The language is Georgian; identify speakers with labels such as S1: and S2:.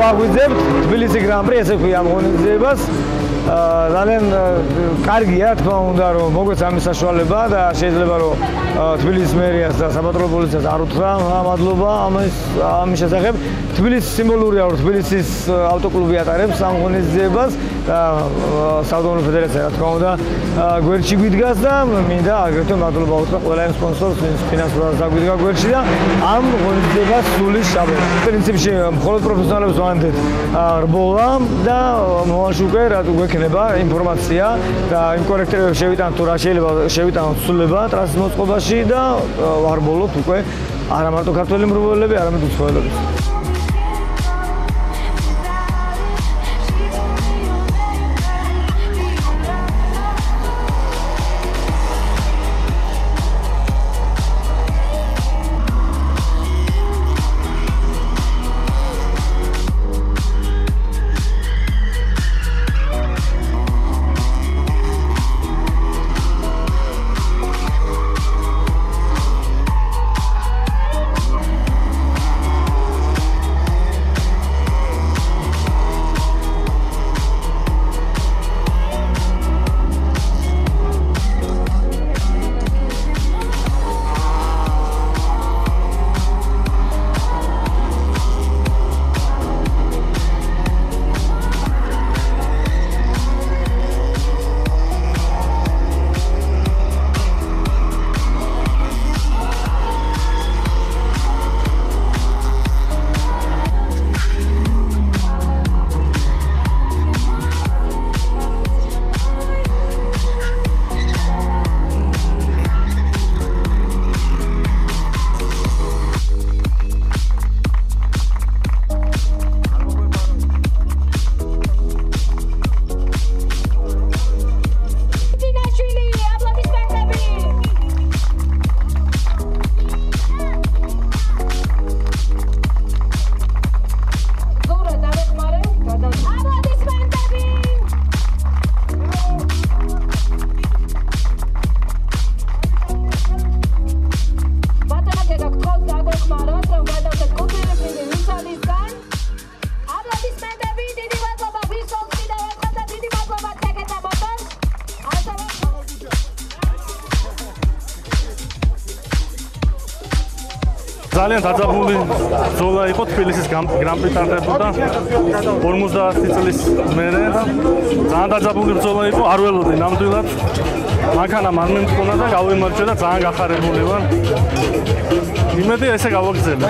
S1: აღვიძებთ თბილისი გრან-პრი, ესე ქვია ამ ღონისძიებას. ძალიან კარგია, თქმა უნდა, რომ მოგვეც ამის საშუალება და შეიძლება რომ თბილისის მერიას და საპატრულო პოლიციას არ უთხრა მადლობა ამის შესახებ. თბილისი სიმბოლურია, რომ თბილისის ავტოკლუბი ატარებს ამ ღონისძიებას და საავტომობილო ფედერაცია, რა თქმა უნდა, გვერდში გვიდგას და მინდა აგრეთვე მადლობა უთხრა ყველა იმ სპონსორს, ვინც ფინანსურად დაგვიდგა გვერდში და ამ ღონისძიებას სულის შაბათ. პრინციპში მხოლოდ პროფესიონალებს ვანდეთ რბოლა და მოვალში უკვე გვექნება ინფორმაცია და იმ კორექტირებებს შევიტანოთ თუ რა შეიძლება შევიტანოთ ცვლილება ტრასის მოწყობაში და ვარბოლოთ უკვე არა მარტო ქართველი მრბოლელები, არამედ უცხოელებიც.
S2: ძალიან დაძაბული ბრძოლა იყო თბილისის გრან-პრი ტარდებოდა 50 წლის მერე და ძალიან დაძაბული ბრძოლა იყო, არ ველოდი ნამდვილად. მანქანა მან მიმწყონა და გავიმარჯვე და ძალიან გახარებული ვარ. იმედია ესე გავაგრძელებ.